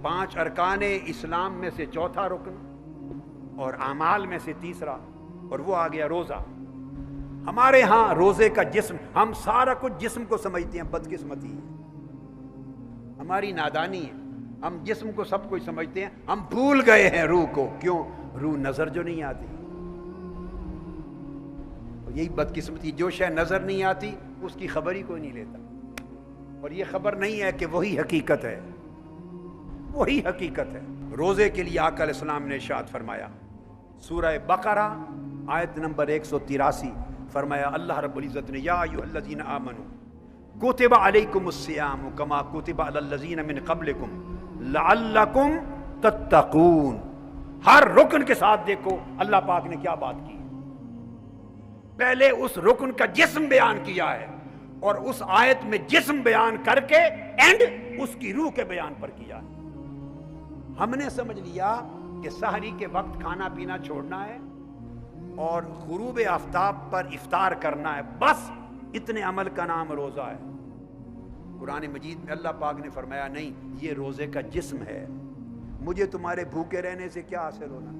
5 ارکان اسلام میں سے چوتھا رکن اور اعمال میں سے تیسرا، اور وہ آ گیا روزہ۔ ہمارے ہاں روزے کا جسم، ہم سارا کچھ جسم کو سمجھتے ہیں، بدقسمتی ہے، ہماری نادانی ہے، ہم جسم کو سب کچھ سمجھتے ہیں، ہم بھول گئے ہیں روح کو۔ کیوں؟ روح نظر جو نہیں آتی، یہی بدقسمتی، جو شے نظر نہیں آتی اس کی خبر ہی کوئی نہیں لیتا، اور یہ خبر نہیں ہے کہ وہی حقیقت ہے، وہی حقیقت ہے۔ روزے کے لیے آقا علیہ السلام نے ارشاد فرمایا، سورہ بقرہ آیت نمبر 183، فرمایا اللہ رب العزت نے، یا ایھا الذین آمنوا کتب علیکم الصیام کما کتب علی الذین من قبلکم لعلکم تتقون۔ ہر رکن کے ساتھ دیکھو اللہ پاک نے کیا بات کی، پہلے اس رکن کا جسم بیان کیا ہے، اور اس آیت میں جسم بیان کر کے اینڈ اس کی روح کے بیان پر کیا ہے۔ ہم نے سمجھ لیا کہ سحری کے وقت کھانا پینا چھوڑنا ہے اور غروب آفتاب پر افطار کرنا ہے، بس اتنے عمل کا نام روزہ ہے۔ قرآن مجید میں اللہ پاک نے فرمایا نہیں، یہ روزے کا جسم ہے، مجھے تمہارے بھوکے رہنے سے کیا حاصل ہونا؟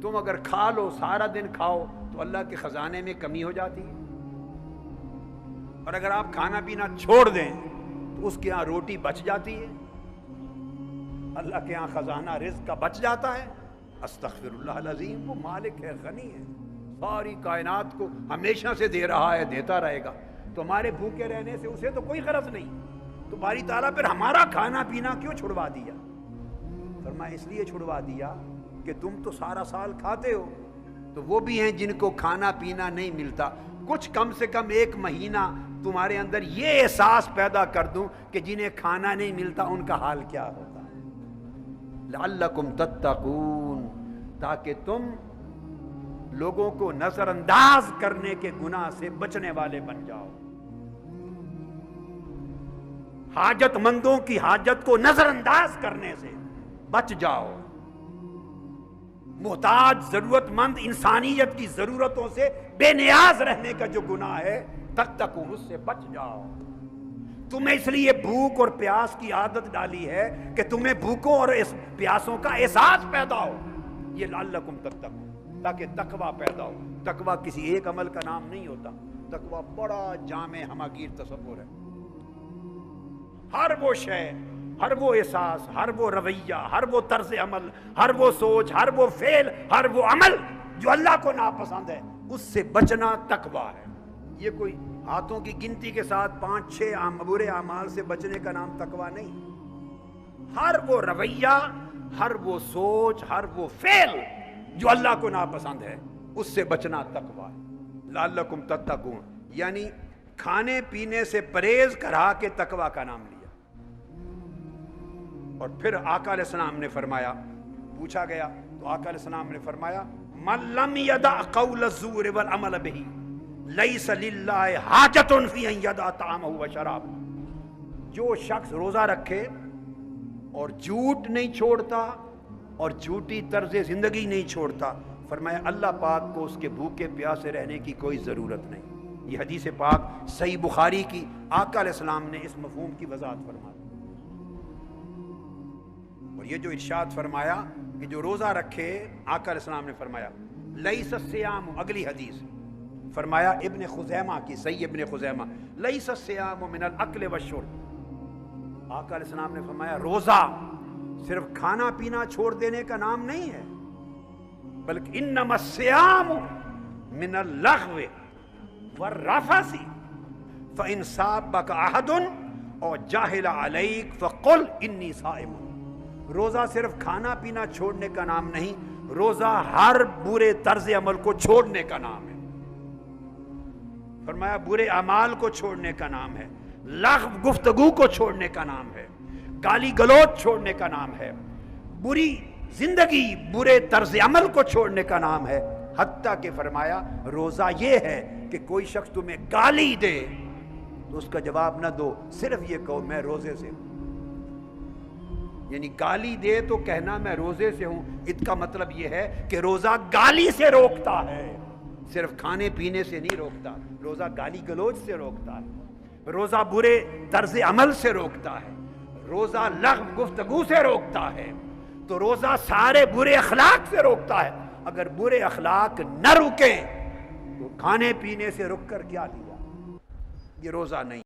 تم اگر کھا لو، سارا دن کھاؤ تو اللہ کے خزانے میں کمی ہو جاتی ہے، اور اگر آپ کھانا پینا چھوڑ دیں تو اس کے ہاں روٹی بچ جاتی ہے، اللہ کے ہاں خزانہ رزق کا بچ جاتا ہے۔ استغفر اللہ العظیم، وہ مالک ہے، غنی ہے، ساری کائنات کو ہمیشہ سے دے رہا ہے، دیتا رہے گا، تو ہمارے بھوکے رہنے سے اسے تو کوئی غرض نہیں، تو باری تعالیٰ پھر ہمارا کھانا پینا کیوں چھڑوا دیا؟ فرمایا اس لیے چھڑوا دیا کہ تم تو سارا سال کھاتے ہو، تو وہ بھی ہیں جن کو کھانا پینا نہیں ملتا، کچھ کم سے کم 1 مہینہ تمہارے اندر یہ احساس پیدا کر دوں کہ جنہیں کھانا نہیں ملتا ان کا حال کیا ہوتا ہے، لعلکم تتقون، تاکہ تم لوگوں کو نظر انداز کرنے کے گناہ سے بچنے والے بن جاؤ، حاجت مندوں کی حاجت کو نظر انداز کرنے سے بچ جاؤ، محتاج ضرورت مند انسانیت کی ضرورتوں سے بے نیاز رہنے کا جو گناہ ہے تتقون، اس سے بچ جاؤ۔ تمہیں اس لیے بھوک اور پیاس کی عادت ڈالی ہے کہ تمہیں بھوکوں اور پیاسوں کا احساس پیدا ہو، یہ لعلکم تتقون، تاکہ تقوی پیدا ہو۔ تقوی کسی ایک عمل کا نام نہیں ہوتا، تقوی بڑا جامع ہماگیر تصور ہے، ہر وہ شے، ہر وہ احساس، ہر وہ رویہ، ہر وہ طرز عمل، ہر وہ سوچ، ہر وہ فعل، ہر وہ عمل جو اللہ کو ناپسند ہے، اس سے بچنا تقوی ہے۔ یہ کوئی ہاتھوں کی گنتی کے ساتھ 5-6 برے اعمال سے بچنے کا نام تقوی نہیں، ہر وہ رویہ، ہر وہ سوچ، ہر وہ فعل جو اللہ کو ناپسند ہے، اس سے بچنا تقوی ہے۔ لعلکم تتقون، یعنی کھانے پینے سے پرہیز کرا کے تقوی کا نام لیا۔ اور پھر آقا علیہ السلام نے فرمایا، پوچھا گیا تو آقا علیہ السلام نے فرمایا، من لم یدع قول الزور والعمل به لیس للہ حاجۃ فی ان یدع طعامہ وشرابہ۔ جو شخص روزہ رکھے اور جھوٹ نہیں چھوڑتا اور جھوٹی طرز زندگی نہیں چھوڑتا، فرمایا اللہ پاک کو اس کے بھوکے پیاسے رہنے کی کوئی ضرورت نہیں۔ یہ حدیث پاک صحیح بخاری کی، آقا علیہ السلام نے اس مفہوم کی وضاحت فرمائی۔ اور یہ جو ارشاد فرمایا کہ جو روزہ رکھے، آقا علیہ السلام نے فرمایا لیس الصیام، اگلی حدیث فرمایا ابن خزیمہ کی، صحیح ابن خزیمہ، لیس الصیام من الاکل والشرب، آقا علیہ السلام نے فرمایا روزہ صرف کھانا پینا چھوڑ دینے کا نام نہیں ہے، بلکہ انما الصیام من اللغو والرفث فإن صابك أحد أو جاهل عليك فقل إني صائم۔ روزہ صرف کھانا پینا چھوڑنے کا نام نہیں، روزہ ہر برے طرز عمل کو چھوڑنے کا نام ہے۔ فرمایا برے اعمال کو چھوڑنے کا نام ہے، لغو گفتگو کو چھوڑنے کا نام ہے، گالی گلوچ چھوڑنے کا نام ہے، بری زندگی، برے طرز عمل کو چھوڑنے کا نام ہے۔ حتیٰ کہ فرمایا روزہ یہ ہے کہ کوئی شخص تمہیں گالی دے تو اس کا جواب نہ دو، صرف یہ کہو میں روزے سے ہوں۔ یعنی گالی دے تو کہنا میں روزے سے ہوں، اس کا مطلب یہ ہے کہ روزہ گالی سے روکتا ہے، صرف کھانے پینے سے نہیں روکتا، روزہ گالی گلوچ سے روکتا ہے، روزہ برے طرز عمل سے روکتا ہے، روزہ لغو گفتگو سے روکتا ہے تو روزہ سارے برے اخلاق سے روکتا ہے. اگر برے اخلاق نہ رکیں تو کھانے پینے سے رک کر کیا لیا؟ یہ روزہ نہیں.